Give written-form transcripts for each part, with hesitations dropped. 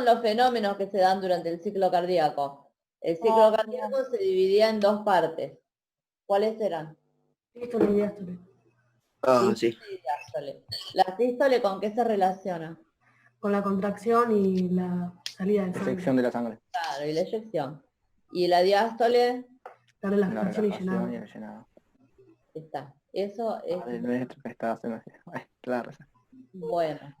son los fenómenos que se dan durante el ciclo cardíaco. El ciclo cardíaco se dividía en dos partes. ¿Cuáles eran? Sístole y diástole. Sí. Y diástole. ¿La sístole con qué se relaciona? Con la contracción y la salida de sangre. Sección de la sangre. Claro, y la eyección. ¿Y la diástole? La La relajación y relajación y llenado. el llenado. Está. Eso es Padre nuestro que estás en claro. bueno.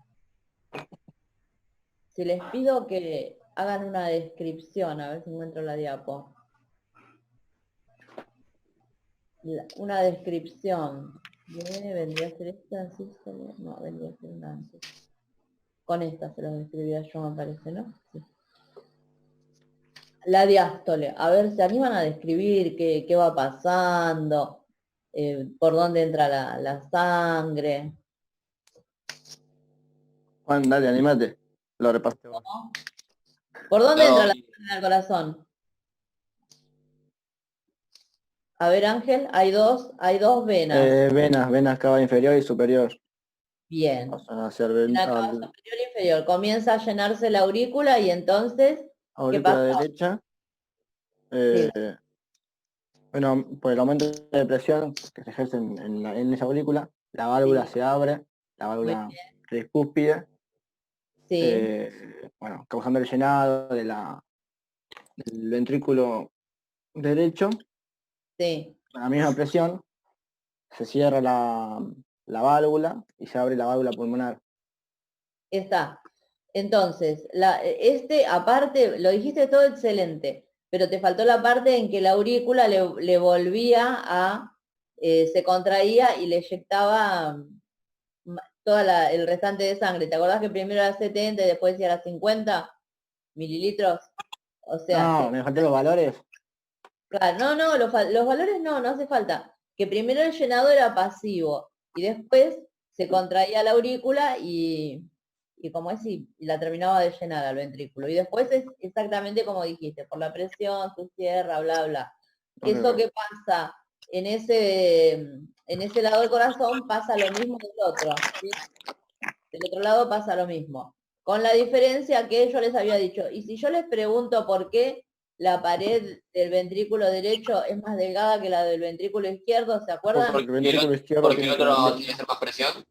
Si les pido que hagan una descripción, a ver si encuentro la diapo. Una descripción. ¿Vendría a ser esta? ¿Sí? No, vendría a ser una antes. Con esta se los describía yo, me parece, ¿no? Sí. La diástole. A ver, ¿se animan a describir qué va pasando? ¿Por dónde entra la sangre? Juan, dale, animate. Lo repasaste vos. ¿Cómo? ¿Por dónde entra la sangre al corazón? A ver, Ángel, hay dos venas. Venas cava inferior y superior. Bien. Pasan hacia En la cava superior e inferior. Comienza a llenarse la aurícula y entonces, ¿qué aurícula pasa? derecha. Sí. Bueno, por el aumento de presión que se ejerce en esa aurícula, la válvula Sí. se abre, la válvula tricúspide, Sí. bueno, causando el llenado del ventrículo derecho. Sí. A la misma presión se cierra la válvula y se abre la válvula pulmonar. Está. Entonces, aparte, lo dijiste todo excelente, pero te faltó la parte en que la aurícula le volvía se contraía y le eyectaba el restante de sangre. ¿Te acordás que primero era 70 y después era 50 mililitros? O sea, No, me faltan los valores. claro, no, los valores no hace falta. Que primero el llenado era pasivo y después se contraía la aurícula y como es, y la terminaba de llenar al ventrículo. Y después es exactamente como dijiste, por la presión, se cierra, bla, bla. Eso que pasa en ese lado del corazón pasa lo mismo del otro. ¿Sí? Del otro lado pasa lo mismo. Con la diferencia que yo les había dicho, y si yo les pregunto por qué la pared del ventrículo derecho es más delgada que la del ventrículo izquierdo, ¿se acuerdan? Porque el ventrículo izquierdo Porque tiene el otro tiene que ser más presión.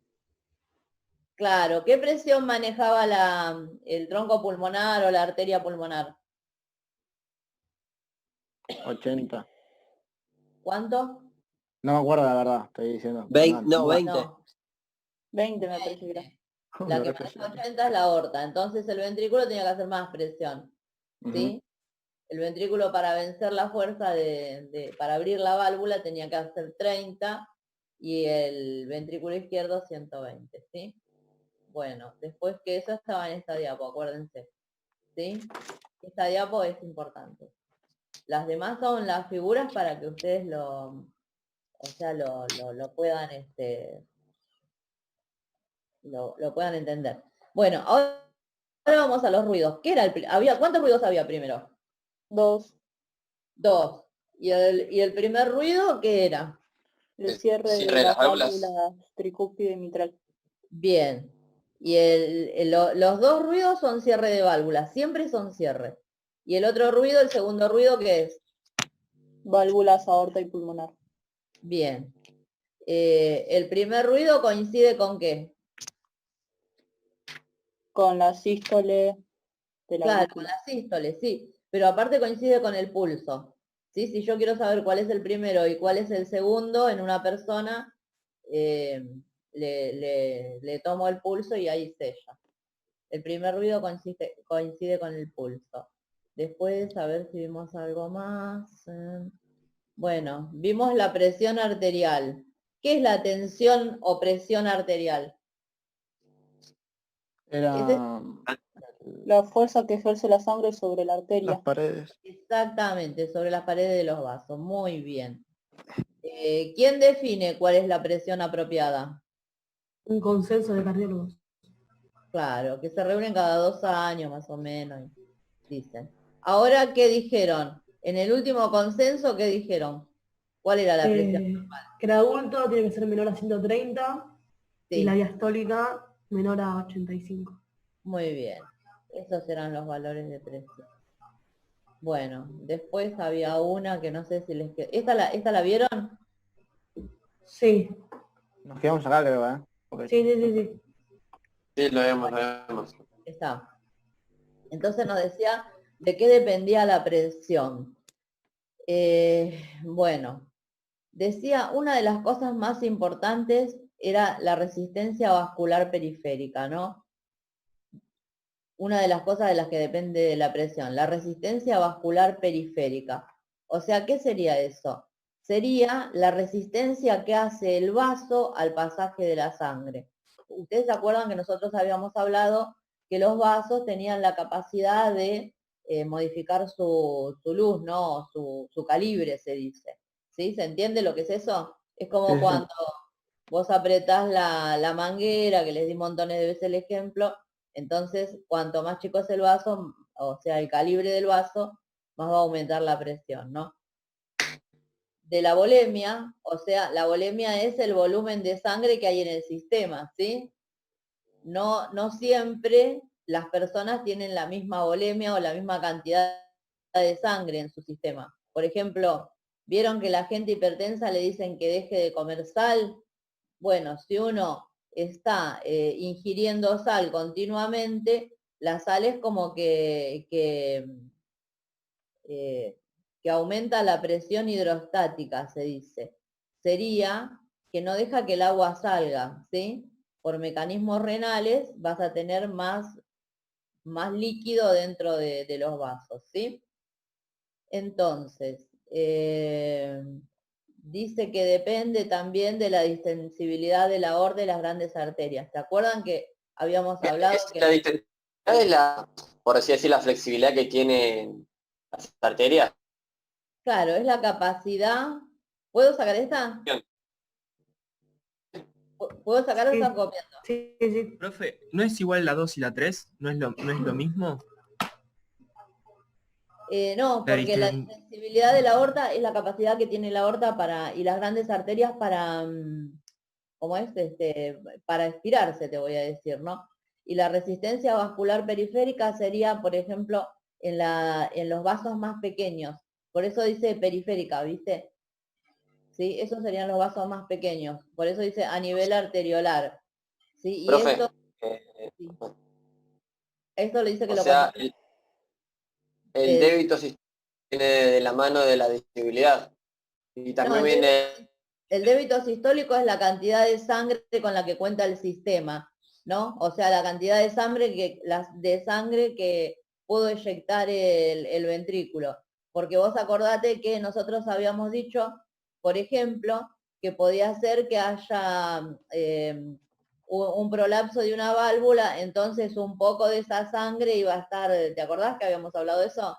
Claro, ¿qué presión manejaba el tronco pulmonar o la arteria pulmonar? 80. ¿Cuánto? No me acuerdo la verdad, estoy diciendo. 20, no, Bueno, 20. No, 20 me parece que era. la lo que repasé. maneja 80 es la aorta, entonces el ventrículo tenía que hacer más presión, ¿sí? El ventrículo para vencer la fuerza para abrir la válvula tenía que hacer 30 y el ventrículo izquierdo 120, ¿sí? Bueno, después que eso estaba en esta diapo, acuérdense, ¿sí? Esta diapo es importante. Las demás son las figuras para que ustedes lo puedan, lo puedan entender. Bueno, ahora vamos a los ruidos. ¿Qué era ¿cuántos ruidos había primero? 2. 2. ¿Y el primer ruido qué era? El cierre de las válvulas tricúspide y mitral. Bien. Y los dos ruidos son cierre de válvulas, siempre son cierre. Y el otro ruido, el segundo ruido, ¿qué es? Válvulas aorta y pulmonar. Bien. ¿El primer ruido coincide con qué? Con la sístole de la Claro, con aurícula. la sístole, sí. Pero aparte coincide con el pulso. ¿Sí? Si yo quiero saber cuál es el primero y cuál es el segundo en una persona, le tomo el pulso y ahí sella. El primer ruido coincide con el pulso. Después, a ver si vimos algo más. Bueno, vimos la presión arterial. ¿Qué es la tensión o presión arterial? Era La fuerza que ejerce la sangre sobre la arteria. las paredes. Exactamente, sobre las paredes de los vasos. Muy bien. ¿Quién define cuál es la presión apropiada? Un consenso de cardiólogos. Claro, que se reúnen cada 2 años más o menos, dicen. Ahora, ¿qué dijeron? En el último consenso, ¿qué dijeron? ¿Cuál era la presión? Que el adulto tiene que ser menor a 130 Sí, y la diastólica menor a 85. muy bien. Esos eran los valores de presión. Bueno, después había una que no sé si les quedó. ¿Esta la vieron? Sí, Nos quedamos acá, creo, ¿eh? Ok. sí. Sí, lo vemos. Está. Entonces nos decía de qué dependía la presión. Bueno, decía una de las cosas más importantes era la resistencia vascular periférica, ¿no? Una de las cosas de las que depende de la presión, la resistencia vascular periférica. O sea, ¿qué sería eso? Sería la resistencia que hace el vaso al pasaje de la sangre. Ustedes se acuerdan que nosotros habíamos hablado que los vasos tenían la capacidad de modificar su luz, ¿no? Su calibre, se dice. ¿Sí? ¿Se entiende lo que es eso? Es como Sí. cuando vos apretás la manguera, que les di montones de veces el ejemplo, entonces cuanto más chico es el vaso, o sea, el calibre del vaso, más va a aumentar la presión, ¿no? De la volemia, o sea, la volemia es el volumen de sangre que hay en el sistema, ¿sí? No siempre las personas tienen la misma volemia o la misma cantidad de sangre en su sistema. Por ejemplo, ¿vieron que la gente hipertensa le dicen que deje de comer sal? Bueno, si uno está ingiriendo sal continuamente, la sal es como que aumenta la presión hidrostática, se dice. Sería que no deja que el agua salga, ¿sí? Por mecanismos renales vas a tener más líquido dentro de los vasos, ¿sí? Entonces, dice que depende también de la distensibilidad de la aorta y las grandes arterias. ¿Se acuerdan que habíamos hablado Es que... la distensión es la, por así decir, la flexibilidad que tienen las arterias. Claro, es la capacidad... ¿Puedo sacar esta? ¿Puedo sacar o Sí. están copiando? Sí. Profe, ¿no es igual la 2 y la 3? ¿No es lo mismo? No, La porque la disten- distensibilidad de la aorta es la capacidad que tiene la aorta para, y las grandes arterias para, ¿cómo es? Para estirarse, te voy a decir, ¿no? Y la resistencia vascular periférica sería, por ejemplo, en los vasos más pequeños. Por eso dice periférica, ¿viste? ¿Sí? Esos serían los vasos más pequeños. Por eso dice a nivel arteriolar. ¿Sí? Y Profe, sí, esto le dice que o lo sea, contiene. el débito sistólico viene de la mano de la distensibilidad. Y No, también viene... el débito sistólico es la cantidad de sangre con la que cuenta el sistema, ¿no? O sea, la cantidad de sangre que pudo eyectar el ventrículo. Porque vos acordate que nosotros habíamos dicho, por ejemplo, que podía ser que haya un prolapso de una válvula, entonces un poco de esa sangre iba a estar, ¿te acordás que habíamos hablado de eso?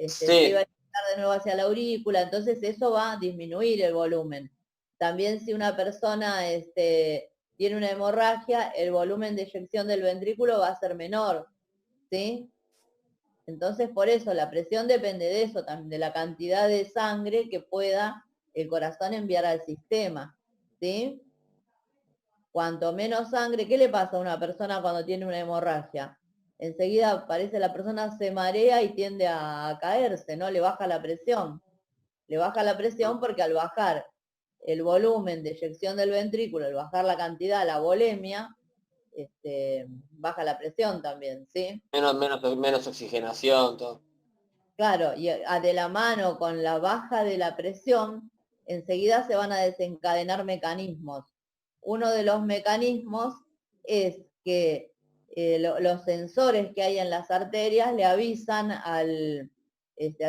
Se iba a Sí, inyectar de nuevo hacia la aurícula, entonces eso va a disminuir el volumen. También si una persona tiene una hemorragia, el volumen de eyección del ventrículo va a ser menor, ¿sí? Entonces por eso la presión depende de eso, también de la cantidad de sangre que pueda el corazón enviar al sistema, ¿sí? Cuanto menos sangre, ¿qué le pasa a una persona cuando tiene una hemorragia? Enseguida parece la persona se marea y tiende a caerse, ¿no? Le baja la presión. Le baja la presión porque al bajar el volumen de eyección del ventrículo, al bajar la cantidad, la volemia, baja la presión también, ¿sí? menos oxigenación, todo. Claro, y de la mano con la baja de la presión, enseguida se van a desencadenar mecanismos. Uno de los mecanismos es que los sensores que hay en las arterias le avisan al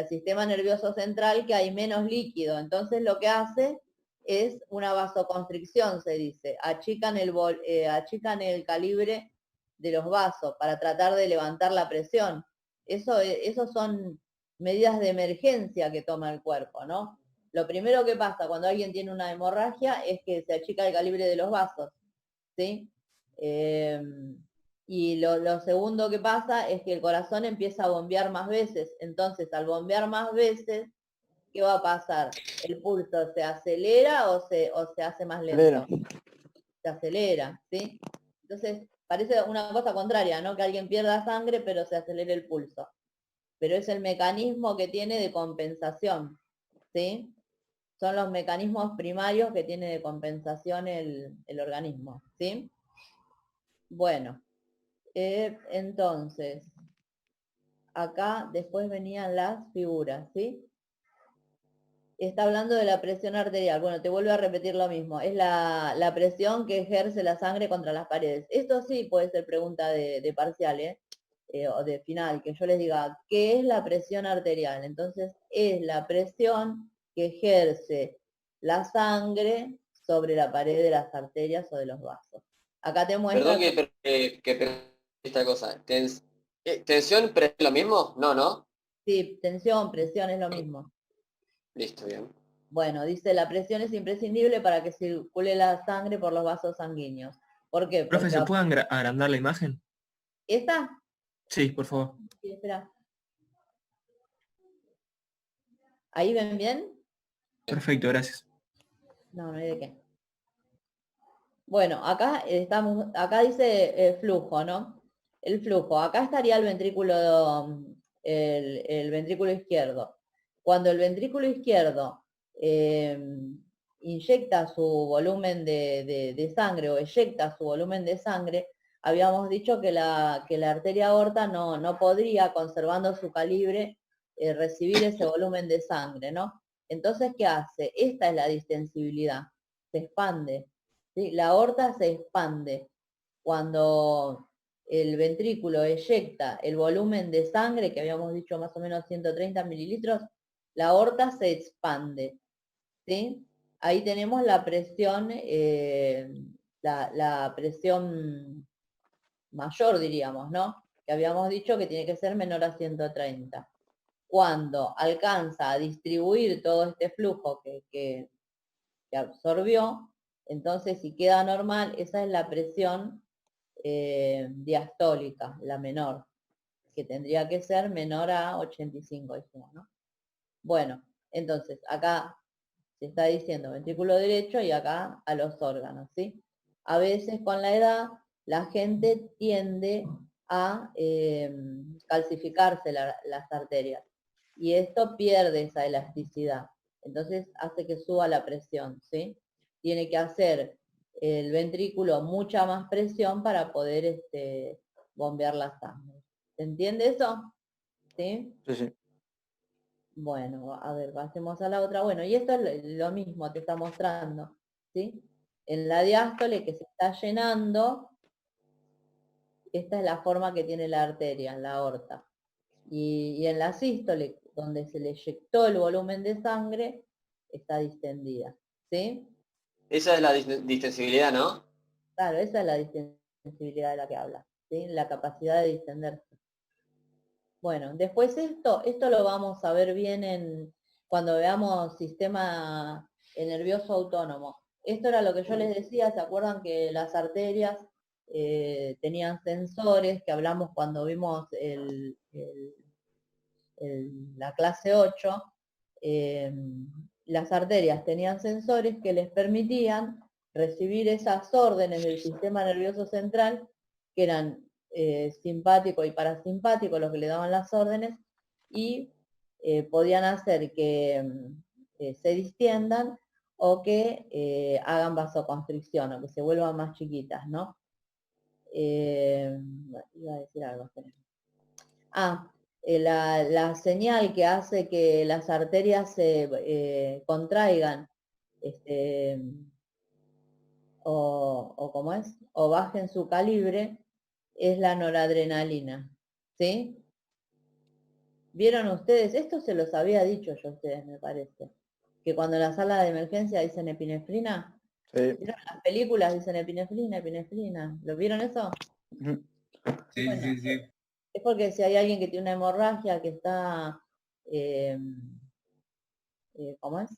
sistema nervioso central que hay menos líquido. Entonces lo que hace es una vasoconstricción, se dice. Achican el calibre de los vasos para tratar de levantar la presión. Eso son medidas de emergencia que toma el cuerpo, ¿no? Lo primero que pasa cuando alguien tiene una hemorragia es que se achica el calibre de los vasos, ¿sí? Y lo segundo que pasa es que el corazón empieza a bombear más veces. Entonces, al bombear más veces, ¿qué va a pasar? ¿El pulso se acelera o se hace más lento? Acelera. Se acelera, ¿sí? Entonces, parece una cosa contraria, ¿no? Que alguien pierda sangre pero se acelere el pulso. Pero es el mecanismo que tiene de compensación, ¿sí? Son los mecanismos primarios que tiene de compensación el organismo, ¿sí? Bueno, entonces, acá después venían las figuras, ¿sí? Está hablando de la presión arterial. Bueno, te vuelvo a repetir lo mismo. Es la presión que ejerce la sangre contra las paredes. Esto sí puede ser pregunta de parcial, o de final, que yo les diga, ¿qué es la presión arterial? Entonces, es la presión que ejerce la sangre sobre la pared de las arterias o de los vasos. Acá te muestra... Perdón que esta cosa. ¿Tensión, pero es lo mismo? No, ¿no? Sí, tensión, presión, es lo mismo. Listo, bien. Bueno, dice, la presión es imprescindible para que circule la sangre por los vasos sanguíneos. ¿Por qué? Profe, Porque ¿se puede agrandar la imagen? ¿esta? Sí, por favor. Sí, espera. ¿Ahí ven bien? Perfecto, gracias. No, no hay de qué. Bueno, acá estamos, acá dice flujo, ¿no? El flujo. Acá estaría el ventrículo, el ventrículo izquierdo. Cuando el ventrículo izquierdo inyecta su volumen de sangre o eyecta su volumen de sangre, habíamos dicho que la arteria aorta no podría, conservando su calibre, recibir ese volumen de sangre, ¿no? Entonces, ¿qué hace? Esta es la distensibilidad. Se expande. ¿Sí? La aorta se expande cuando el ventrículo eyecta el volumen de sangre, que habíamos dicho más o menos 130 mililitros, la aorta se expande. ¿Sí? Ahí tenemos la presión, la presión mayor, diríamos, ¿no? Que habíamos dicho que tiene que ser menor a 130. Cuando alcanza a distribuir todo este flujo que absorbió, entonces si queda normal, esa es la presión diastólica, la menor, que tendría que ser menor a 85, dijimos, ¿no? Bueno, entonces acá se está diciendo ventrículo derecho y acá a los órganos, ¿sí? A veces con la edad la gente tiende a calcificarse las arterias y esto pierde esa elasticidad. Entonces hace que suba la presión, ¿sí? Tiene que hacer el ventrículo mucha más presión para poder bombear la sangre. ¿Se entiende eso? ¿Sí? Sí, sí. Bueno, a ver, pasemos a la otra. Bueno, y esto es lo mismo, te está mostrando, ¿sí? En la diástole que se está llenando, esta es la forma que tiene la arteria, en la aorta. Y en la sístole, donde se le eyectó el volumen de sangre, está distendida, ¿sí? Esa es la distensibilidad, ¿no? Claro, esa es la distensibilidad de la que habla, ¿sí? La capacidad de distenderse. Bueno, después esto lo vamos a ver bien cuando veamos sistema nervioso autónomo. Esto era lo que yo les decía, ¿se acuerdan que las arterias tenían sensores, que hablamos cuando vimos la clase 8? Las arterias tenían sensores que les permitían recibir esas órdenes del sistema nervioso central, que eran simpático y parasimpático los que le daban las órdenes, y podían hacer que se distiendan o que hagan vasoconstricción o que se vuelvan más chiquitas, ¿no? Iba a decir algo. La señal que hace que las arterias se contraigan, o ¿cómo es? O bajen su calibre, es la noradrenalina, ¿sí? ¿Vieron ustedes? Esto se los había dicho yo a ustedes, me parece. Que cuando en la sala de emergencia dicen epinefrina, Sí. ¿vieron las películas? Dicen epinefrina, epinefrina. ¿Lo vieron eso? Ujú. Sí, Bueno, sí, sí. es porque si hay alguien que tiene una hemorragia, que está, ¿cómo es?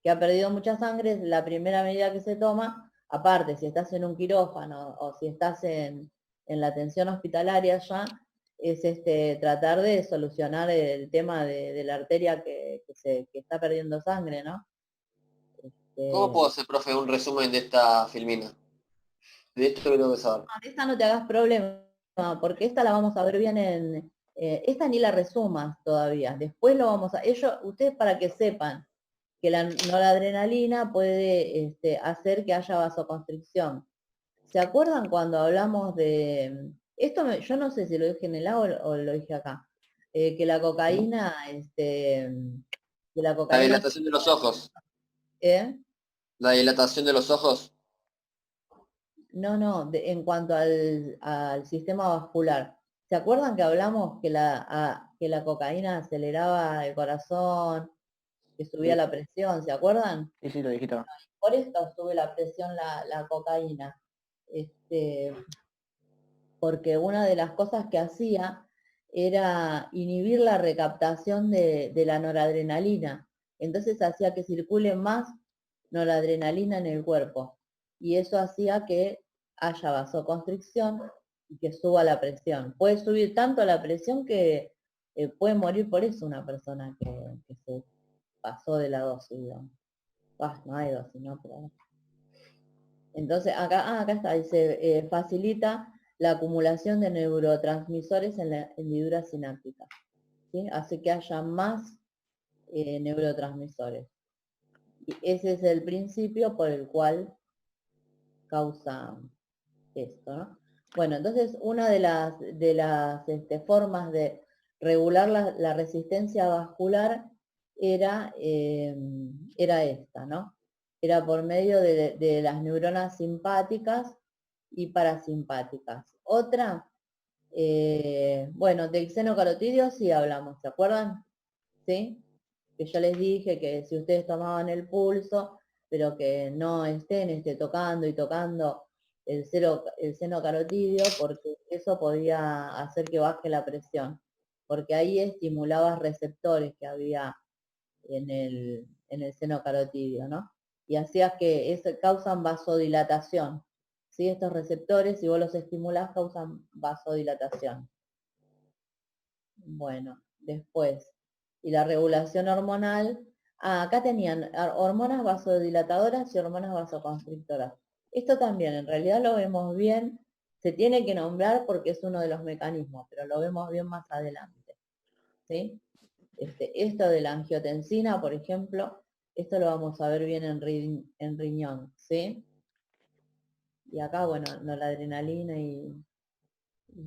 Que ha perdido mucha sangre, la primera medida que se toma, aparte, si estás en un quirófano o si estás en la atención hospitalaria ya, es tratar de solucionar el tema de la arteria que está perdiendo sangre, ¿no? ¿Cómo puedo hacer, profe, un resumen de esta filmina? De esto creo que saber. De esta no te hagas problema, porque esta la vamos a ver bien en... esta ni la resumas todavía, después lo vamos a... ustedes para que sepan que la noradrenalina puede hacer que haya vasoconstricción. ¿Se acuerdan cuando hablamos de... yo no sé si lo dije en el agua o lo dije acá, que la cocaína, La dilatación de los ojos. ¿eh? La dilatación de los ojos. No, en cuanto al sistema vascular. ¿Se acuerdan que hablamos que la cocaína aceleraba el corazón, que subía Sí. la presión? ¿Se acuerdan? Sí, lo dijiste. Por esto sube la presión la cocaína. Porque una de las cosas que hacía era inhibir la recaptación de la noradrenalina. Entonces hacía que circule más noradrenalina en el cuerpo. Y eso hacía que haya vasoconstricción y que suba la presión. Puede subir tanto la presión que puede morir por eso una persona que se pasó de la dosis, digamos. No hay dosis, ¿no? Pero... Entonces, acá está, dice, facilita la acumulación de neurotransmisores en la hendidura sináptica, ¿sí? Hace que haya más neurotransmisores. Y ese es el principio por el cual causa esto, ¿no? Bueno, entonces una de las formas de regular la resistencia vascular era esta, ¿no? Era por medio de las neuronas simpáticas y parasimpáticas. Otra, bueno, del seno carotidio sí hablamos, ¿se acuerdan? ¿Sí? Que yo les dije que si ustedes tomaban el pulso, pero que no estén tocando y tocando el seno carotidio, porque eso podía hacer que baje la presión, porque ahí estimulaba receptores que había en el seno carotidio, ¿no? Y hacías que causan vasodilatación. ¿Sí? Estos receptores, si vos los estimulás, causan vasodilatación. Bueno, después, y la regulación hormonal, acá tenían hormonas vasodilatadoras y hormonas vasoconstrictoras. Esto también, en realidad lo vemos bien, se tiene que nombrar porque es uno de los mecanismos, pero lo vemos bien más adelante. ¿Sí? Esto de la angiotensina, por ejemplo, esto lo vamos a ver bien en riñón, ¿sí? Y acá, bueno, noradrenalina y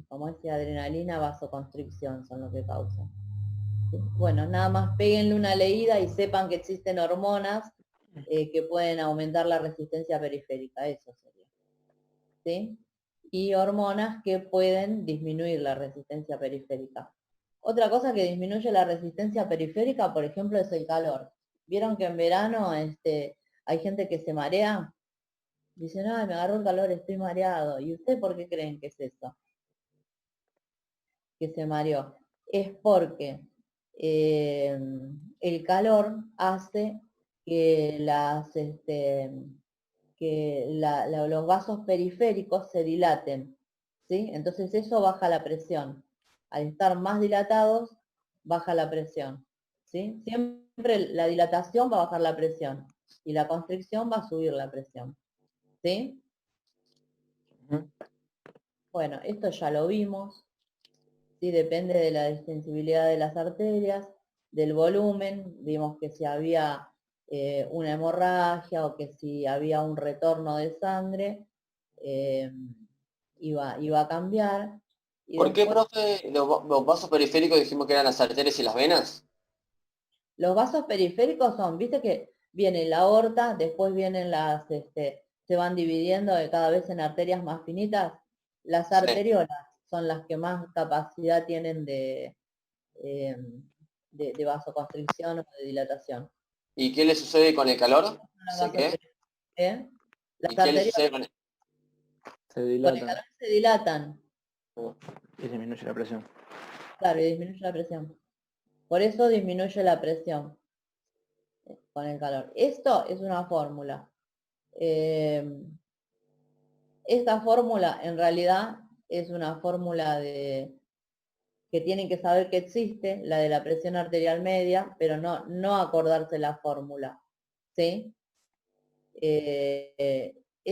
como decía, adrenalina, vasoconstricción son lo que causan. ¿Sí? Bueno, nada más péguenle una leída y sepan que existen hormonas que pueden aumentar la resistencia periférica, eso sería. ¿Sí? Y hormonas que pueden disminuir la resistencia periférica. Otra cosa que disminuye la resistencia periférica, por ejemplo, es el calor. ¿Vieron que en verano hay gente que se marea? Dicen, ay, me agarró el calor, estoy mareado. ¿Y usted por qué creen que es eso? Que se mareó. Es porque el calor hace que los vasos periféricos se dilaten, ¿sí? Entonces eso baja la presión. Al estar más dilatados, baja la presión, ¿sí? Siempre la dilatación va a bajar la presión y la constricción va a subir la presión, ¿sí? Bueno, esto ya lo vimos, ¿sí? Depende de la extensibilidad de las arterias, del volumen, vimos que si había una hemorragia o que si había un retorno de sangre, iba a cambiar. Y ¿Por qué, después, profe, los vasos periféricos dijimos que eran las arterias y las venas? los vasos periféricos son, viste que viene la aorta, después vienen se van dividiendo cada vez en arterias más finitas. Las Sí. arteriolas son las que más capacidad tienen de vasoconstricción o de dilatación. ¿Y qué le sucede con el calor? ¿Se qué? Las ¿Y qué le arterias sucede con el... Se con el dilata calor se dilatan, y disminuye la presión. claro, y disminuye la presión. Por eso disminuye la presión con el calor. Esto es una fórmula. Esta fórmula en realidad es una fórmula que tienen que saber que existe, la de la presión arterial media, pero no acordarse la fórmula, ¿sí?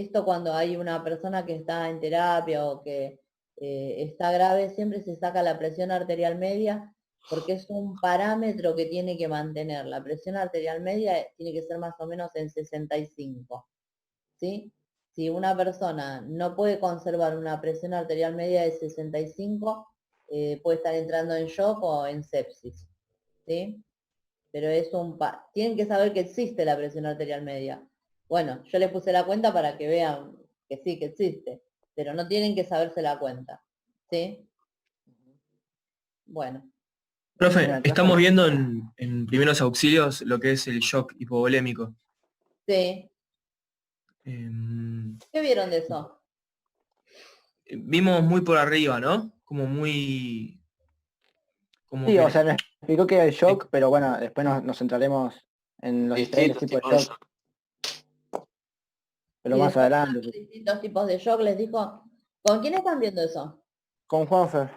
esto cuando hay una persona que está en terapia o que está grave, siempre se saca la presión arterial media porque es un parámetro que tiene que mantener. La presión arterial media tiene que ser más o menos en 65, ¿sí? Si una persona no puede conservar una presión arterial media de 65, puede estar entrando en shock o en sepsis, ¿sí? Pero es tienen que saber que existe la presión arterial media. Bueno, yo les puse la cuenta para que vean que sí, que existe, pero no tienen que saberse la cuenta, ¿sí? Bueno, Profe, estamos viendo en primeros auxilios lo que es el shock hipovolémico. sí. Em, ¿Qué vieron de eso? Vimos muy por arriba, ¿no? Como muy... Como Sí, que... o sea, me explicó que el shock, pero bueno, después nos centraremos en los diferentes Distintos tipos de tipos de shock, pero Y más después adelante. los distintos tipos de shock les dijo, ¿con quién están viendo eso? Con Juanfer,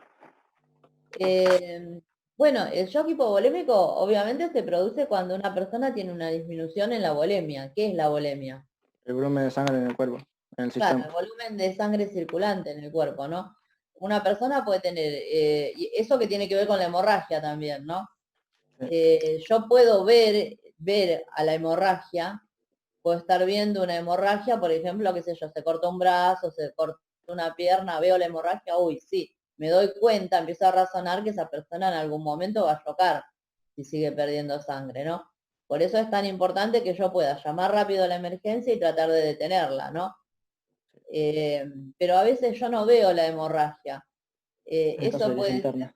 Bueno, el shock hipovolémico obviamente se produce cuando una persona tiene una disminución en la volemia. ¿Qué es la volemia? el volumen de sangre en el cuerpo, en el Claro, sistema. el volumen de sangre circulante en el cuerpo, ¿no? Una persona puede tener, y eso que tiene que ver con la hemorragia también, ¿no? Yo puedo ver a la hemorragia, puedo estar viendo una hemorragia, por ejemplo, qué sé yo, se cortó un brazo, se cortó una pierna, veo la hemorragia, uy, sí, me doy cuenta, empiezo a razonar que esa persona en algún momento va a chocar si sigue perdiendo sangre, ¿no? Por eso es tan importante que yo pueda llamar rápido a la emergencia y tratar de detenerla, ¿no? Pero a veces yo no veo la hemorragia. En caso Eso de lesión puede ser, interna.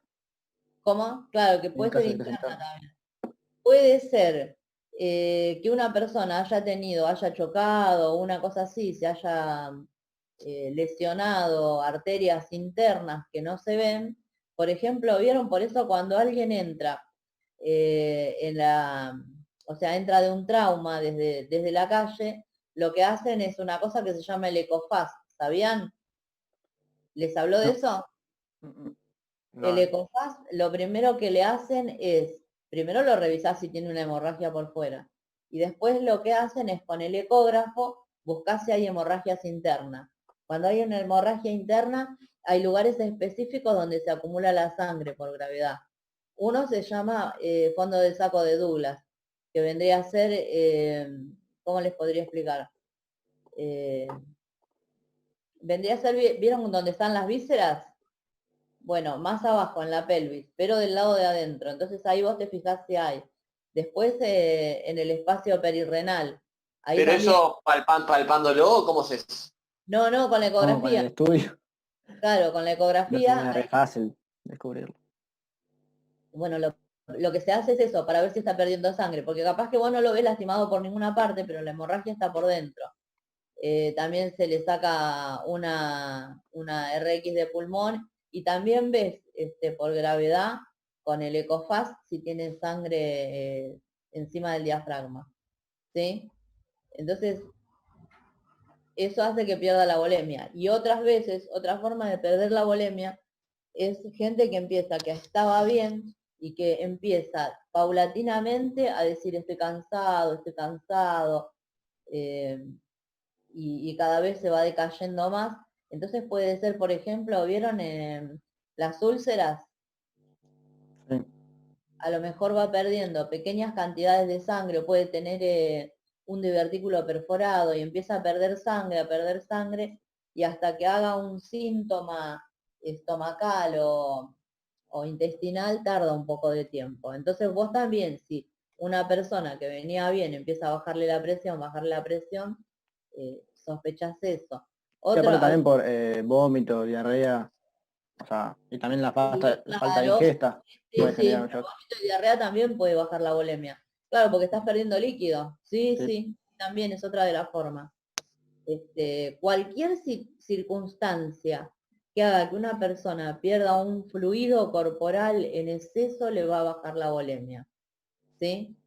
¿cómo? Claro, que En puede ser caso de lesión interna interna. también. Puede ser que una persona haya chocado, una cosa así, se haya lesionado arterias internas que no se ven. Por ejemplo, ¿vieron? Por eso cuando alguien entra o sea, entra de un trauma desde la calle, lo que hacen es una cosa que se llama el ECOFAS, ¿sabían? ¿Les habló de No. eso? El No, ECOFAS, lo primero que le hacen es, primero lo revisás si tiene una hemorragia por fuera, y después lo que hacen es con el ecógrafo buscar si hay hemorragias internas. Cuando hay una hemorragia interna, hay lugares específicos donde se acumula la sangre por gravedad. Uno se llama fondo de saco de Douglas, que vendría a ser, ¿cómo les podría explicar? Vendría a ser, ¿vieron dónde están las vísceras? Bueno, más abajo en la pelvis, pero del lado de adentro. Entonces ahí vos te fijás si hay. Después en el espacio perirrenal. Ahí pero también. eso palpándolo, ¿cómo se...? No, con la No, con el ecografía. estudio, Claro, con la no sé, ecografía. es re fácil descubrirlo. Bueno, lo que se hace es eso, para ver si está perdiendo sangre, porque capaz que vos no lo ves lastimado por ninguna parte, pero la hemorragia está por dentro. También se le saca una RX de pulmón y también ves por gravedad con el ECOFAS si tiene sangre encima del diafragma, ¿sí? Entonces, eso hace que pierda la volemia. Y otras veces, otra forma de perder la volemia es gente que empieza, que estaba bien y que empieza paulatinamente a decir estoy cansado, eh, y cada vez se va decayendo más. Entonces puede ser, por ejemplo, ¿vieron las úlceras? Sí. A lo mejor va perdiendo pequeñas cantidades de sangre, o puede tener un divertículo perforado y empieza a perder sangre, y hasta que haga un síntoma estomacal o intestinal tarda un poco de tiempo. Entonces vos también, si una persona que venía bien empieza a bajarle la presión, sospechás eso. Y aparte Otro, también por vómito, diarrea, o sea, y también la falta de claro, ingesta sí, puede generar sí, un el shock. vómito y diarrea también puede bajar la volemia. Claro, porque estás perdiendo líquido. Sí, Sí. sí, también es otra de las formas. Cualquier circunstancia que haga que una persona pierda un fluido corporal en exceso le va a bajar la volemia. ¿Sí?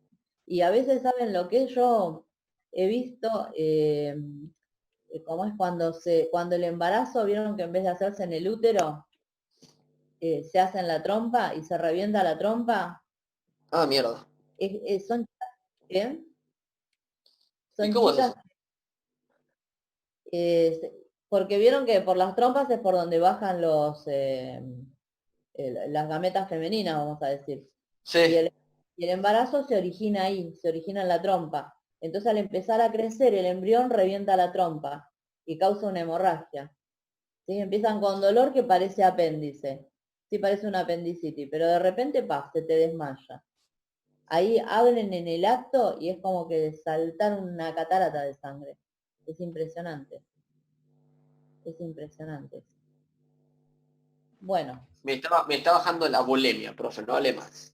Y a veces, ¿saben lo que yo he visto? ¿Cómo es cuando el embarazo, vieron que en vez de hacerse en el útero, se hace en la trompa y se revienta la trompa? Ah, mierda. Son, ¿eh? ¿Y Son cómo es chicas, eso? Porque vieron que por las trompas es por donde bajan las gametas femeninas, vamos a decir. Sí, Y el embarazo se origina ahí, se origina en la trompa. Entonces al empezar a crecer el embrión revienta la trompa y causa una hemorragia. ¿Sí? Empiezan con dolor que parece apéndice. Sí, parece una apendicitis, pero de repente, se te desmaya. Ahí abren en el acto y es como que saltar una catarata de sangre. Es impresionante. Es impresionante. Bueno, me está bajando la bulimia, profe, no hable más.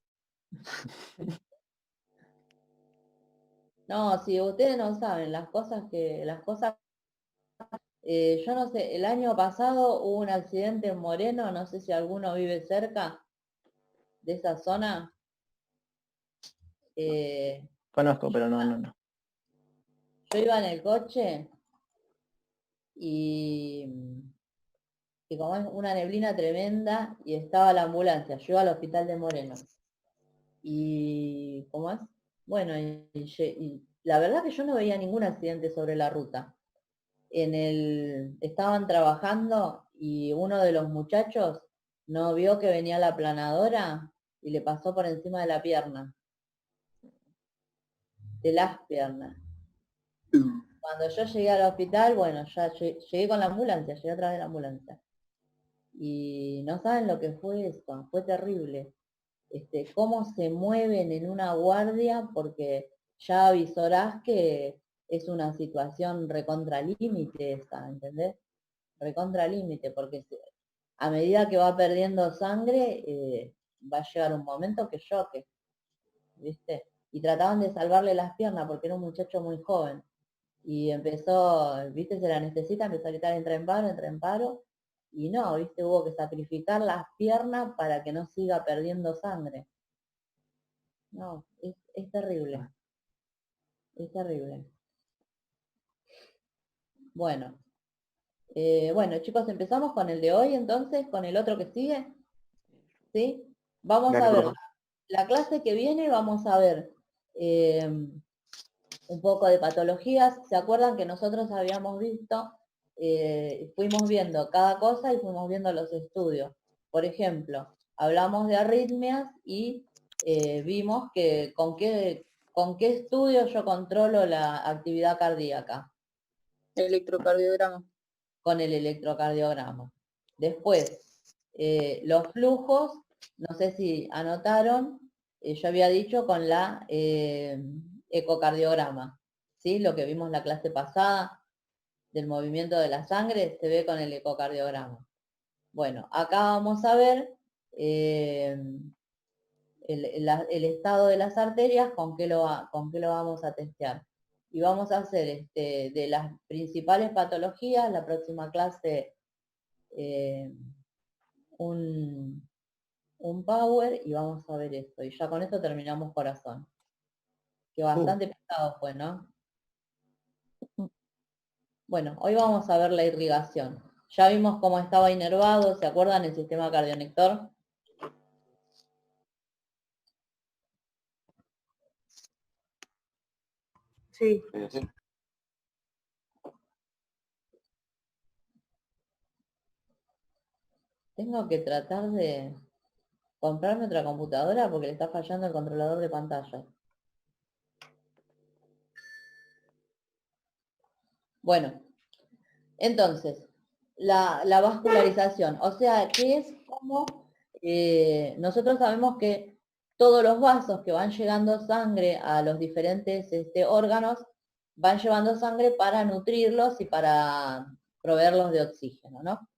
no, si ustedes no saben las cosas, yo no sé, el año pasado hubo un accidente en Moreno, no sé si alguno vive cerca de esa zona. Conozco, pero no. Yo iba en el coche y como es una neblina tremenda y estaba la ambulancia, yo iba al hospital de Moreno. Y ¿cómo es? Bueno, y la verdad que yo no veía ningún accidente sobre la ruta. Estaban trabajando y uno de los muchachos no vio que venía la aplanadora y le pasó por encima de la pierna. De las piernas. Cuando yo llegué al hospital, bueno, ya llegué con la ambulancia, llegué a través de la ambulancia. Y no saben lo que fue eso, fue terrible. Cómo se mueven en una guardia, porque ya avisorás que es una situación recontralímite esa, ¿entendés? Recontralímite, porque a medida que va perdiendo sangre, va a llegar un momento que choque, ¿viste? Y trataban de salvarle las piernas porque era un muchacho muy joven. Y empezó, ¿viste? Se la necesita, empezó a gritar, entra en paro. Y no, ¿viste? Hubo que sacrificar las piernas para que no siga perdiendo sangre. No, es terrible. Es terrible. Bueno. Bueno, chicos, empezamos con el de hoy, entonces, con el otro que sigue. ¿Sí? Vamos Dale, a ver, profe. la clase que viene vamos a ver un poco de patologías. ¿Se acuerdan que nosotros habíamos visto, fuimos viendo cada cosa y fuimos viendo los estudios? Por ejemplo, hablamos de arritmias y vimos que con qué estudio yo controlo la actividad cardíaca. Electrocardiograma. Con el electrocardiograma. Después, los flujos, no sé si anotaron, yo había dicho con la ecocardiograma, ¿sí? Lo que vimos la clase pasada del movimiento de la sangre se ve con el ecocardiograma. Bueno, acá vamos a ver el estado de las arterias, con qué lo vamos a testear. Y vamos a hacer de las principales patologías, la próxima clase, un power, y vamos a ver esto. Y ya con esto terminamos corazón. Que bastante pesado fue, ¿no? Bueno, hoy vamos a ver la irrigación. Ya vimos cómo estaba inervado, ¿se acuerdan el sistema cardionector? Sí. Sí. Tengo que tratar de comprarme otra computadora porque le está fallando el controlador de pantalla. Bueno, entonces, la vascularización, o sea, que es como nosotros sabemos que todos los vasos que van llegando sangre a los diferentes órganos van llevando sangre para nutrirlos y para proveerlos de oxígeno, ¿no?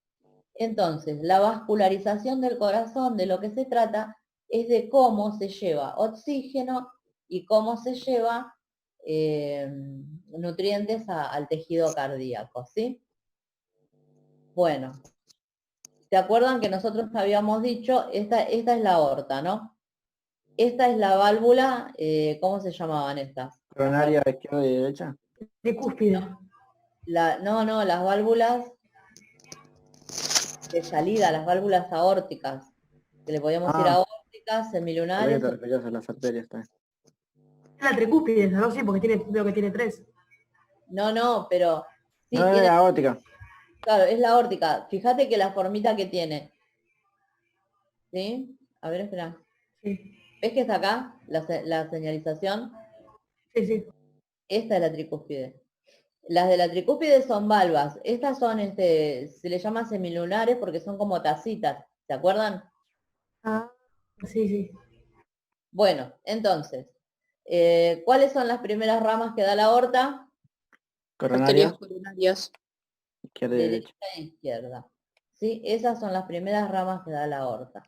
Entonces, la vascularización del corazón, de lo que se trata, es de cómo se lleva oxígeno y cómo se lleva nutrientes al tejido cardíaco, ¿sí? Bueno, ¿se acuerdan que nosotros habíamos dicho, esta es la aorta, ¿no? Esta es la válvula, ¿cómo se llamaban estas? Coronaria izquierda y derecha. Tricúspide. No, las válvulas de salida, las válvulas aórticas, que le podíamos decir aórticas, ¿Por qué semilunares. te referías a las arterias también? La tricúspide, ¿no? Sí, porque veo que tiene 3. No, pero Sí, No, tiene, la aórtica. claro, es la aórtica. Fíjate que la formita que tiene. ¿Sí? A ver, espera. Sí, ¿Ves que está acá la señalización? sí, sí. Esta es la tricúspide. Las de la tricúspide son valvas. Estas son, se le llama semilunares porque son como tacitas. ¿Se acuerdan? Ah, sí, sí. Bueno, entonces, ¿cuáles son las primeras ramas que da la aorta? Coronaria, Arterias coronarias. izquierda y Derecha derecha. e izquierda. ¿Sí? Esas son las primeras ramas que da la aorta.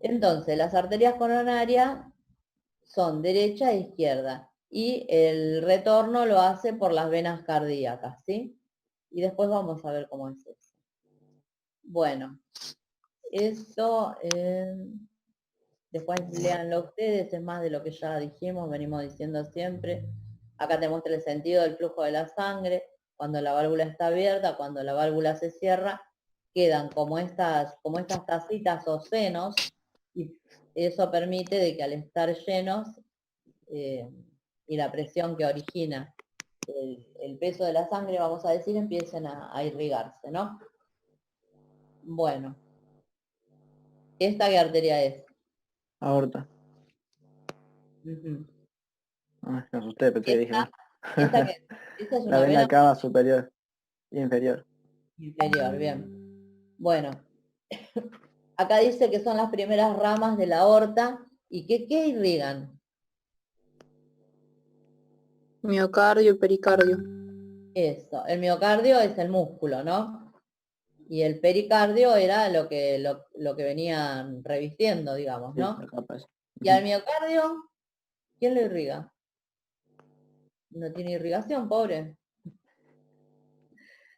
Entonces, las arterias coronarias son derecha e izquierda. Y el retorno lo hace por las venas cardíacas, ¿sí? Y después vamos a ver cómo es eso. Bueno, esto, después léanlo ustedes, es más de lo que ya dijimos, venimos diciendo siempre. Acá te muestra el sentido del flujo de la sangre, cuando la válvula está abierta, cuando la válvula se cierra, quedan como estas tacitas o senos, y eso permite de que al estar llenos, y la presión que origina el peso de la sangre, vamos a decir, empiecen a irrigarse, ¿no? Bueno, ¿esta qué arteria es? Aorta. Ujú. Ah, me asusté, pensé que dije mal. ¿Esta qué es? Esta es La una vena vena cava superior e inferior. inferior, bien. Bueno, acá dice que son las primeras ramas de la aorta y que ¿qué irrigan? Miocardio y pericardio. Eso, el miocardio es el músculo, ¿no? Y el pericardio era lo que venían revistiendo, digamos, Sí, ¿no? la capa esa. Y al miocardio, ¿quién lo irriga? No tiene irrigación, pobre.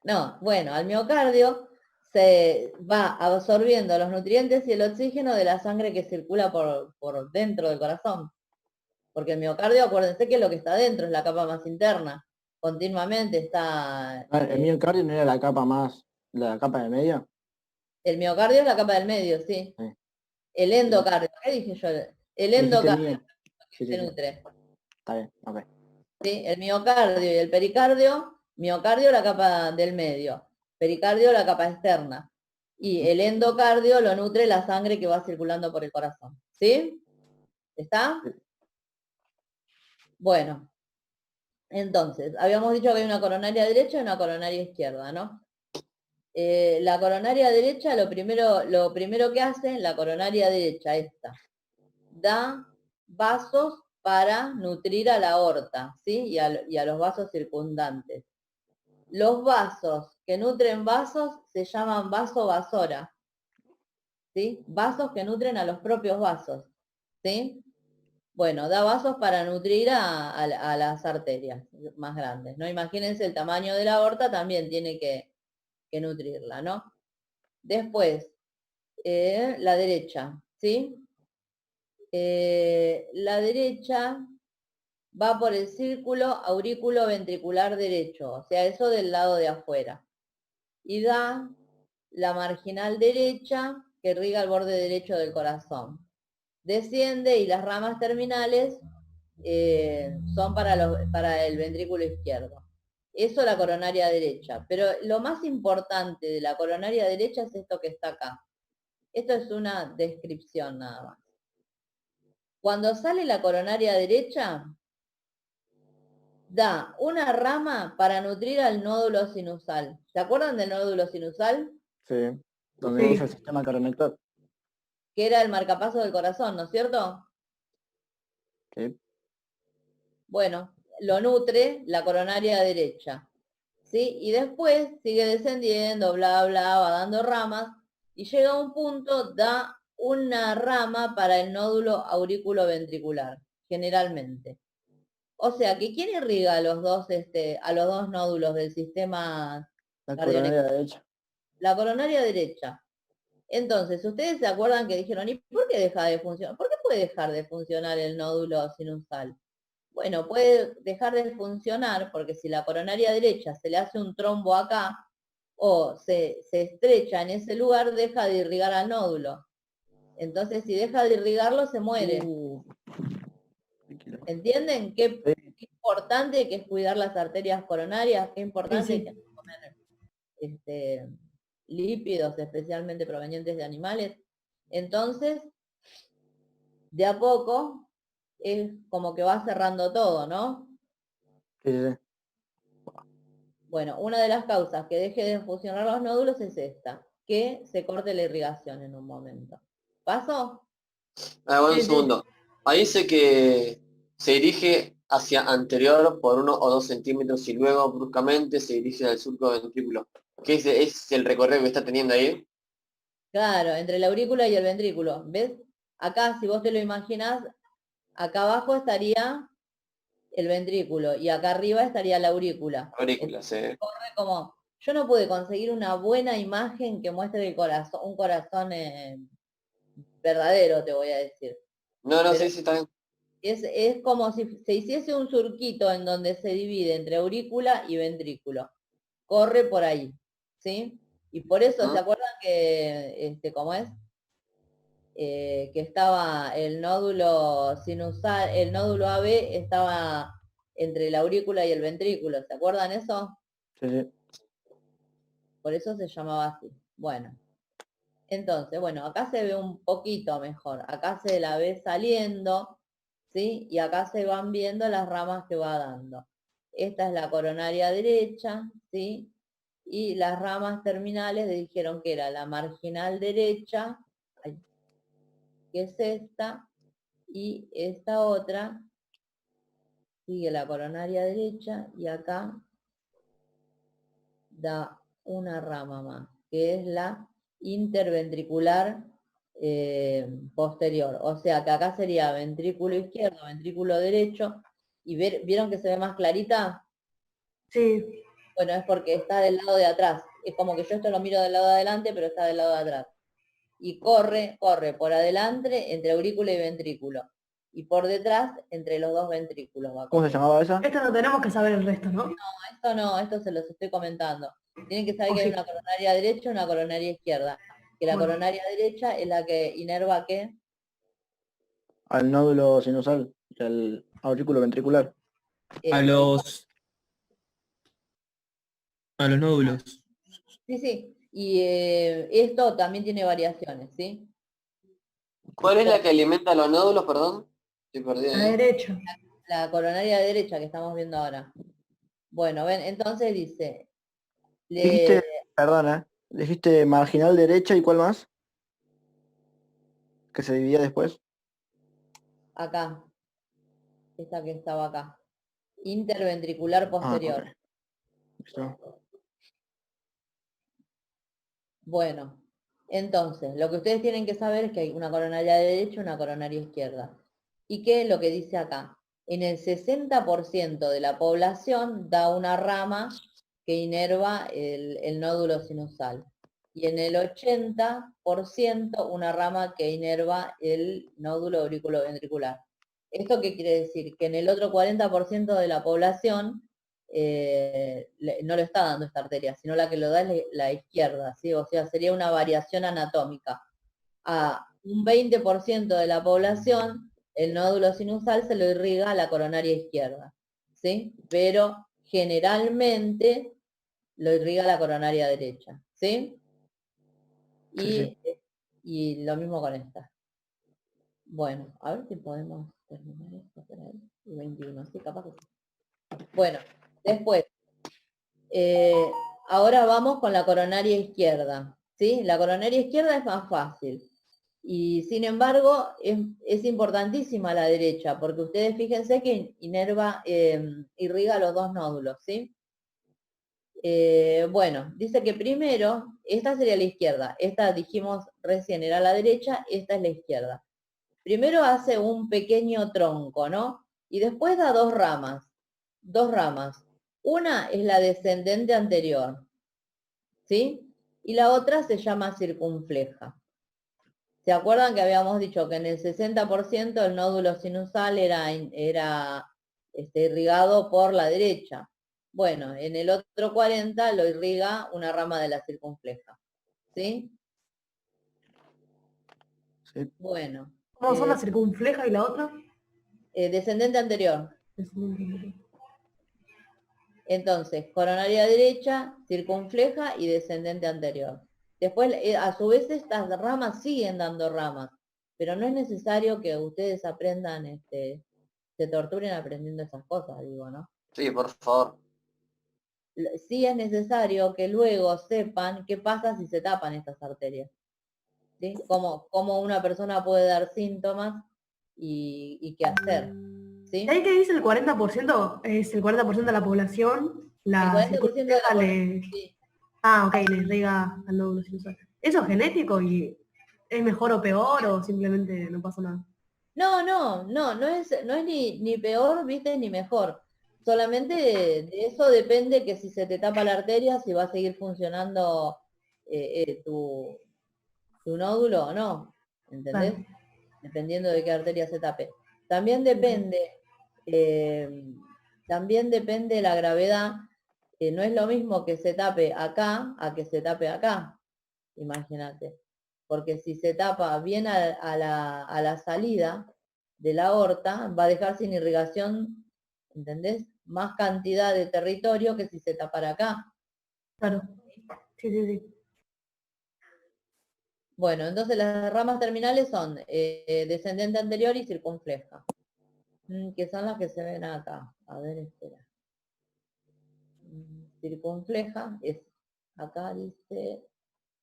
No, bueno, al miocardio se va absorbiendo los nutrientes y el oxígeno de la sangre que circula por dentro del corazón. Porque el miocardio, acuérdense que lo que está dentro es la capa más interna. Continuamente está... Ah, el miocardio no era la capa más, la capa de medio. el miocardio es la capa del medio, sí. Sí. El endocardio, ¿qué dije yo? El Dijiste endocardio mío. Sí, se sí, sí. nutre. Está bien, ok. ¿Sí? El miocardio y el pericardio, miocardio la capa del medio, pericardio la capa externa. Y el endocardio lo nutre la sangre que va circulando por el corazón. ¿Sí? ¿Está? Sí. Bueno, entonces, habíamos dicho que hay una coronaria derecha y una coronaria izquierda, ¿no? La coronaria derecha, lo primero que hace, la coronaria derecha, esta, da vasos para nutrir a la aorta, ¿sí? Y a los vasos circundantes. Los vasos que nutren vasos se llaman vasovasora, ¿sí? Vasos que nutren a los propios vasos, ¿sí? Bueno, da vasos para nutrir a las arterias más grandes, ¿no? Imagínense el tamaño de la aorta, también tiene que nutrirla, ¿no? Después, la derecha, ¿sí? La derecha va por el círculo aurículo ventricular derecho, o sea, eso del lado de afuera. Y da la marginal derecha que irriga el borde derecho del corazón. Desciende y las ramas terminales son para el ventrículo izquierdo. Eso la coronaria derecha. Pero lo más importante de la coronaria derecha es esto que está acá. Esto es una descripción nada más. Cuando sale la coronaria derecha, da una rama para nutrir al nódulo sinusal. ¿Se acuerdan del nódulo sinusal? Sí. Donde Sí. usa el sistema coronector. Que era el marcapaso del corazón, ¿no es cierto? Sí. Bueno, lo nutre la coronaria derecha, ¿sí? Y después sigue descendiendo, bla, bla, va dando ramas, y llega a un punto, da una rama para el nódulo auriculoventricular, generalmente. O sea, que ¿quién irriga a los dos nódulos del sistema La cardíaco? coronaria derecha. La coronaria derecha. Entonces, ustedes se acuerdan que dijeron, ¿y por qué deja de funcionar? ¿Por qué puede dejar de funcionar el nódulo sinusal? Bueno, puede dejar de funcionar porque si la coronaria derecha se le hace un trombo acá o se estrecha en ese lugar, deja de irrigar al nódulo. Entonces, si deja de irrigarlo, se muere. Tranquilo. ¿Entienden? ¿Qué importante que es cuidar las arterias coronarias, qué importante Sí, sí. que es comer lípidos, especialmente provenientes de animales. Entonces, de a poco, es como que va cerrando todo, ¿no? Sí, sí, sí. Bueno, una de las causas que deje de funcionar los nódulos es esta, que se corte la irrigación en un momento. ¿Paso? Bueno, un Sí, sí. segundo. Ahí dice que se dirige hacia anterior por 1 o 2 centímetros y luego bruscamente se dirige al surco ventrículo. ¿Qué es el recorrido que está teniendo ahí? Claro, entre la aurícula y el ventrículo. ¿Ves? Acá, si vos te lo imaginás, acá abajo estaría el ventrículo y acá arriba estaría la aurícula. Aurículas, Como, yo no pude conseguir una buena imagen que muestre el corazón, un corazón verdadero, te voy a decir. No, no, Pero sí, sí, está bien. es como si se hiciese un surquito en donde se divide entre aurícula y ventrículo. Corre por ahí, ¿sí? Y por eso, ¿se ¿Mm? acuerdan que, cómo es? Que estaba el nódulo sinusal, el nódulo AB estaba entre la aurícula y el ventrículo, ¿se acuerdan eso? Sí, sí. Por eso se llamaba así. Bueno, entonces, bueno, acá se ve un poquito mejor. Acá se la ve saliendo, ¿sí? Y acá se van viendo las ramas que va dando. Esta es la coronaria derecha, ¿sí? Y las ramas terminales le dijeron que era la marginal derecha, ay, que es esta, y esta otra sigue la coronaria derecha y acá da una rama más, que es la interventricular posterior. O sea que acá sería ventrículo izquierdo, ventrículo derecho, y ¿vieron que se ve más clarita? Sí, Bueno, es porque está del lado de atrás. Es como que yo esto lo miro del lado de adelante, pero está del lado de atrás. Y corre por adelante entre aurícula y ventrículo. Y por detrás entre los dos ventrículos va ¿Cómo se corriendo. llamaba esa? esto no tenemos que saber el resto, ¿no? Esto no, esto se los estoy comentando. Tienen que saber O que hay sí. una coronaria derecha y una coronaria izquierda. Que la Bueno, coronaria derecha es la que inerva ¿qué? Al nódulo sinusal y al aurículo ventricular. A Y los nódulos. sí, sí. Y esto también tiene variaciones, ¿sí? ¿Cuál es la que alimenta los nódulos, perdón? Estoy perdido la ahí. derecha. La coronaria derecha que estamos viendo ahora. Bueno, ven, entonces dice, le, Dijiste, perdona, dijiste marginal derecha y ¿cuál más? Que se dividía después. acá, esta que estaba acá, interventricular Ah, ok. posterior. Listo. Bueno, entonces, lo que ustedes tienen que saber es que hay una coronaria derecha y una coronaria izquierda. Y que lo que dice acá, en el 60% de la población da una rama que inerva el nódulo sinusal. Y en el 80% una rama que inerva el nódulo auriculoventricular. ¿Esto qué quiere decir? Que en el otro 40% de la población no le está dando esta arteria, sino la que lo da es la izquierda, ¿sí? O sea, sería una variación anatómica. A un 20% de la población, el nódulo sinusal se lo irriga a la coronaria izquierda, ¿sí? Pero generalmente lo irriga la coronaria derecha, ¿sí? Sí, sí. Y lo mismo con esta. Bueno, a ver si podemos terminar esto por ahí. Y 21, sí, capaz que sí. Bueno, después, ahora vamos con la coronaria izquierda, ¿sí? La coronaria izquierda es más fácil. Y sin embargo, es importantísima la derecha, porque ustedes fíjense que inerva, irriga los dos nódulos, ¿sí? Bueno, dice que primero, esta sería la izquierda, esta dijimos recién era la derecha, esta es la izquierda. Primero hace un pequeño tronco, ¿no? Y después da dos ramas, dos ramas. Una es la descendente anterior, ¿sí? Y la otra se llama circunfleja. ¿Se acuerdan que habíamos dicho que en el 60% el nódulo sinusal era irrigado por la derecha? Bueno, en el otro 40 lo irriga una rama de la circunfleja. ¿Sí? Sí. Bueno, ¿Cómo son la circunfleja y la otra? descendente anterior. Descendente. Entonces, coronaria derecha, circunfleja y descendente anterior. Después, a su vez, estas ramas siguen dando ramas, pero no es necesario que ustedes aprendan, se torturen aprendiendo esas cosas, digo, ¿no? Sí, por favor. Sí es necesario que luego sepan qué pasa si se tapan estas arterias. ¿Sí? Cómo una persona puede dar síntomas y qué hacer. ¿Sí? ¿Y ahí que dice el 40%? Es el 40% de la población. El La 40% de la circunfleja le... sí. Ah, ok, le riega al nódulo sinusal. ¿Eso es genético y es mejor o peor o simplemente no pasa nada? No es ni peor, viste, ni mejor. Solamente de eso depende que si se te tapa la arteria, si va a seguir funcionando tu nódulo o no. ¿Entendés? Claro. Dependiendo de qué arteria se tape. También depende, la gravedad. No es lo mismo que se tape acá a que se tape acá. Imagínate. Porque si se tapa bien a la salida de la aorta, va a dejar sin irrigación, ¿entendés? Más cantidad de territorio que si se tapara acá. Claro. Sí. Bueno, entonces las ramas terminales son descendente anterior y circunfleja, que son las que se ven acá. A ver, espera. Circunfleja es, acá dice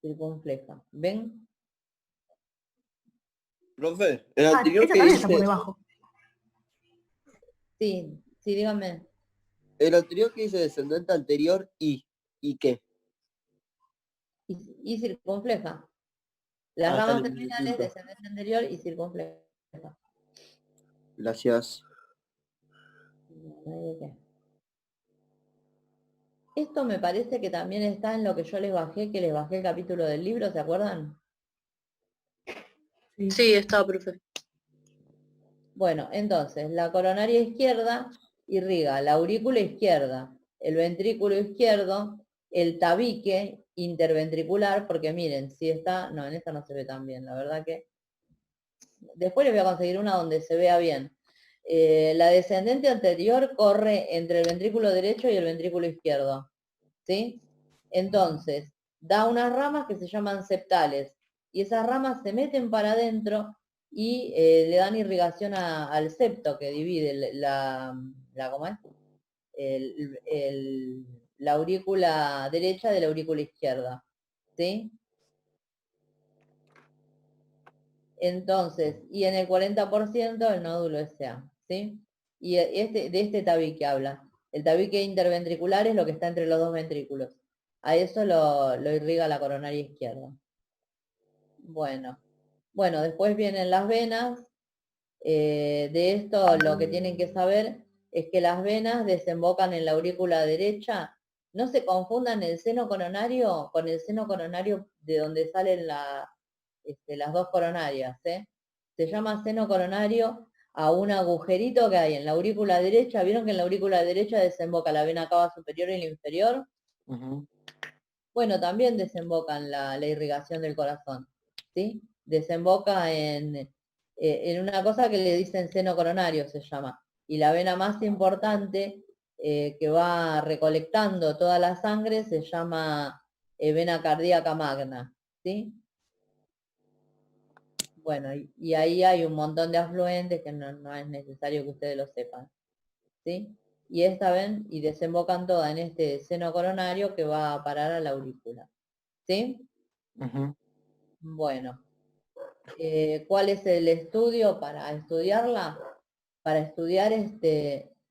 circunfleja. ¿Ven? Profe, el Ah, anterior esa que también está por dice, debajo. Sí, dígame. el anterior que dice descendente anterior ¿y qué? Y circunfleja. Las Ah, está ramas en el mismo terminales, punto. descendente anterior y circunfleja. Gracias. No hay de qué. Esto me parece que también está en lo que yo les bajé, que les bajé el capítulo del libro, ¿se acuerdan? Sí. Sí, está, profe. Bueno, entonces, la coronaria izquierda irriga la aurícula izquierda, el ventrículo izquierdo, el tabique interventricular, porque miren, si está, no, en esta no se ve tan bien, la verdad que... Después les voy a conseguir una donde se vea bien. La descendente anterior corre entre el ventrículo derecho y el ventrículo izquierdo, ¿sí? Entonces, da unas ramas que se llaman septales, y esas ramas se meten para adentro y le dan irrigación al septo que divide ¿cómo es? La aurícula derecha de la aurícula izquierda, ¿sí? Entonces, y en el 40% el nódulo SA, ¿sí? Y de este tabique habla. El tabique interventricular es lo que está entre los dos ventrículos. A eso lo irriga la coronaria izquierda. Bueno, después vienen las venas. De esto lo que tienen que saber es que las venas desembocan en la aurícula derecha. No se confundan el seno coronario con el seno coronario de donde salen las dos coronarias. Se llama seno coronario a un agujerito que hay en la aurícula derecha. ¿Vieron que en la aurícula derecha desemboca la vena cava superior y la inferior? Ujú. Bueno, también desemboca en la irrigación del corazón, ¿sí? Desemboca en una cosa que le dicen seno coronario, se llama. Y la vena más importante que va recolectando toda la sangre se llama vena cardíaca magna, ¿sí? Bueno, y ahí hay un montón de afluentes que no es necesario que ustedes lo sepan, ¿sí? Y esta ven, y desembocan toda en este seno coronario que va a parar a la aurícula, ¿sí? Ujú. Bueno, ¿cuál es el estudio para estudiarla? Para estudiar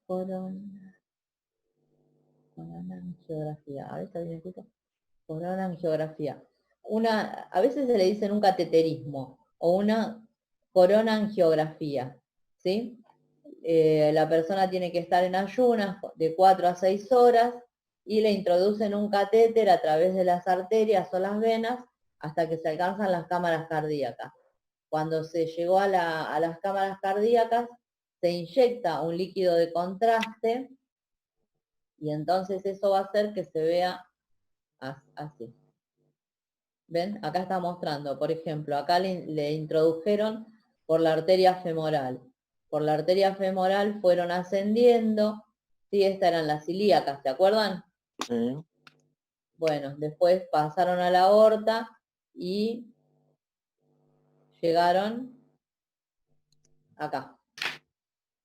coronangiografía. A ver, ¿está bien escrito? Coronangiografía. A veces se le dicen un cateterismo o una coronangiografía, ¿sí? La persona tiene que estar en ayunas de 4 a 6 horas y le introducen un catéter a través de las arterias o las venas hasta que se alcanzan las cámaras cardíacas. Cuando se llegó a las cámaras cardíacas, se inyecta un líquido de contraste y entonces eso va a hacer que se vea así. ¿Ven? Acá está mostrando, por ejemplo, acá le introdujeron por la arteria femoral. Por la arteria femoral fueron ascendiendo Sí, estas eran las ilíacas, ¿se acuerdan? Sí. Bueno, después pasaron a la aorta y llegaron acá.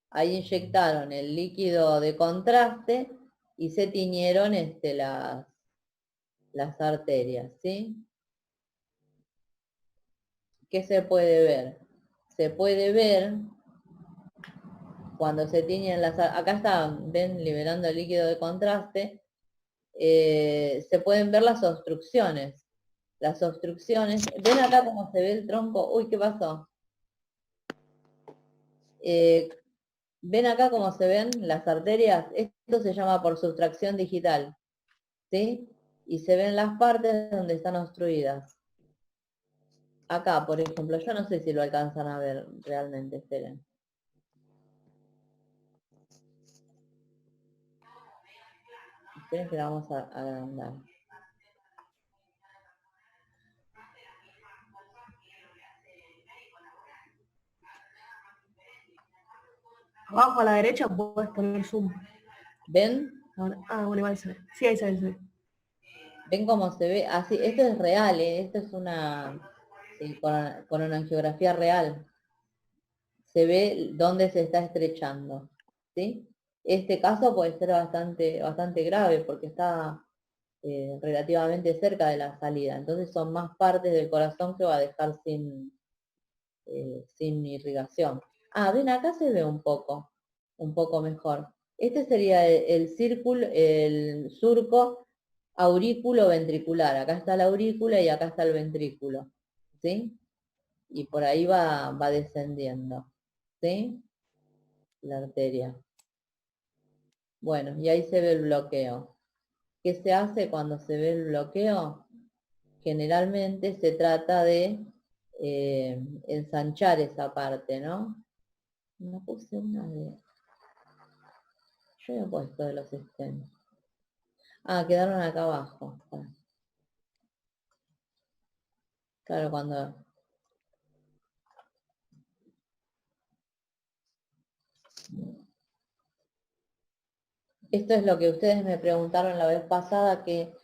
Ahí inyectaron el líquido de contraste y se tiñeron las arterias, ¿sí? ¿Qué se puede ver? Se puede ver cuando se tiñen acá están, ven, liberando el líquido de contraste, se pueden ver las obstrucciones. Las obstrucciones, ven acá cómo se ve el tronco, uy, ¿qué pasó? Ven acá cómo se ven las arterias, esto se llama por sustracción digital, ¿sí? Y se ven las partes donde están obstruidas. Acá, por ejemplo, yo no sé si lo alcanzan a ver realmente, esperen. Esperen que la vamos a agrandar. Abajo a la derecha puedes poner zoom. ¿Ven? Ahora, bueno, igual se ve. Sí, ahí se ve, se ve. ¿Ven cómo se ve? Así, esto es real, ¿eh? Esto es con una angiografía real. Se ve dónde se está estrechando, ¿sí? Este caso puede ser bastante grave porque está relativamente cerca de la salida. Entonces son más partes del corazón que va a dejar sin irrigación. Ven, acá se ve un poco mejor. Este sería el círculo, el surco aurículo ventricular. Acá está la aurícula y acá está el ventrículo, ¿sí? Y por ahí va descendiendo, ¿sí? La arteria. Bueno, y ahí se ve el bloqueo. ¿Qué se hace cuando se ve el bloqueo? Generalmente se trata de ensanchar esa parte, ¿no? No puse una de... Yo he puesto de los stents. Quedaron acá abajo. Claro, cuando... Esto es lo que ustedes me preguntaron la vez pasada que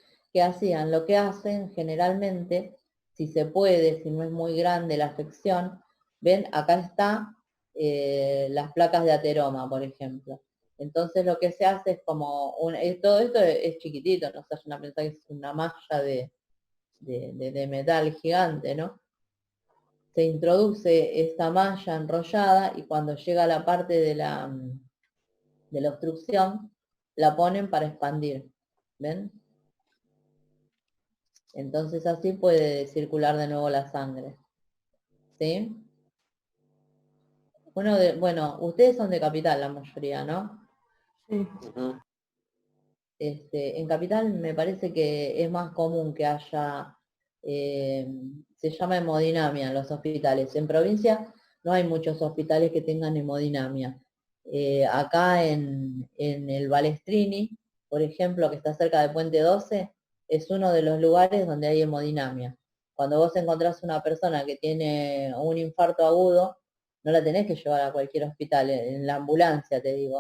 hacían. Lo que hacen generalmente, si se puede, si no es muy grande la afección, ven, acá está las placas de ateroma, por ejemplo. Entonces lo que se hace es como, todo esto es chiquitito, no se vayan a pensar que es una malla de metal gigante, ¿no? Se introduce esta malla enrollada y cuando llega a la parte de la obstrucción, la ponen para expandir, ¿ven? Entonces así puede circular de nuevo la sangre, ¿sí? Bueno, ustedes son de Capital la mayoría, ¿no? Sí. Ujú. En Capital me parece que es más común que haya, se llama hemodinamia en los hospitales. En provincia no hay muchos hospitales que tengan hemodinamia. Acá en el Balestrini, por ejemplo, que está cerca de Puente 12, es uno de los lugares donde hay hemodinamia. Cuando vos encontrás una persona que tiene un infarto agudo, no la tenés que llevar a cualquier hospital, en la ambulancia te digo,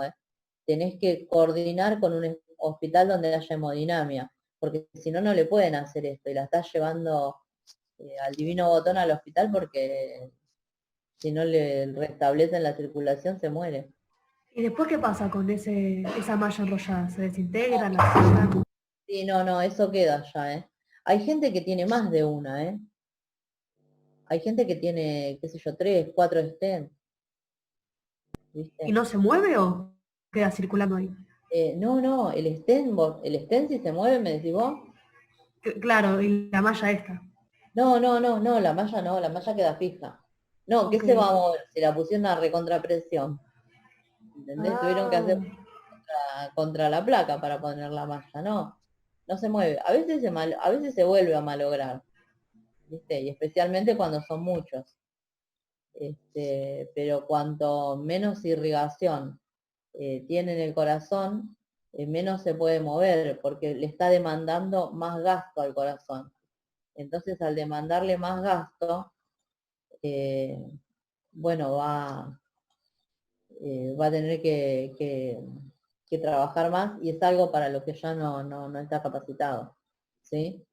tenés que coordinar con un hospital donde haya hemodinamia, porque si no, no le pueden hacer esto, y la estás llevando al divino botón al hospital porque si no le restablecen la circulación se muere. ¿Y después qué pasa con esa malla enrollada? ¿Se desintegra? ¿La sacan? Sí, no, eso queda ya, Hay gente que tiene más de una, Hay gente que tiene, qué sé yo, 3, 4 stents, ¿viste? ¿Y no se mueve o queda circulando ahí? No, el stent si se mueve, me decís vos. Claro, y la malla esta. No, la malla no, la malla queda fija. No, ¿qué Ok. se va a mover? Se la pusieron a recontrapresión. ¿Entendés? Tuvieron que hacer contra la placa para poner la malla, no se mueve. A veces a veces se vuelve a malograr, ¿viste? Y especialmente cuando son muchos. Pero cuanto menos irrigación tiene en el corazón, menos se puede mover, porque le está demandando más gasto al corazón. Entonces, al demandarle más gasto, bueno, va a tener que que trabajar más y es algo para lo que ya no está capacitado, ¿sí?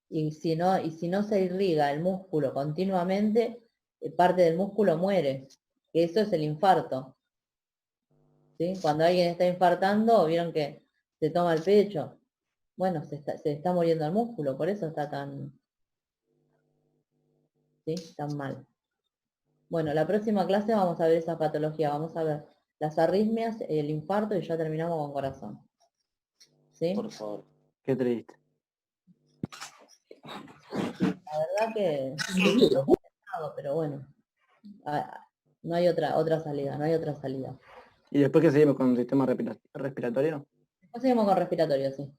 Y si no se irriga el músculo continuamente, parte del músculo muere, que eso es el infarto. ¿Sí? Cuando alguien está infartando, vieron que se toma el pecho. Bueno, se está muriendo el músculo, por eso está tan mal. Bueno, la próxima clase vamos a ver esa patología, vamos a ver las arritmias, el infarto y ya terminamos con corazón. ¿Sí? Por favor. Qué triste. La verdad que pero bueno, no hay otra salida, no hay otra salida. ¿Y después qué seguimos con el sistema respiratorio? Después seguimos con respiratorio, sí.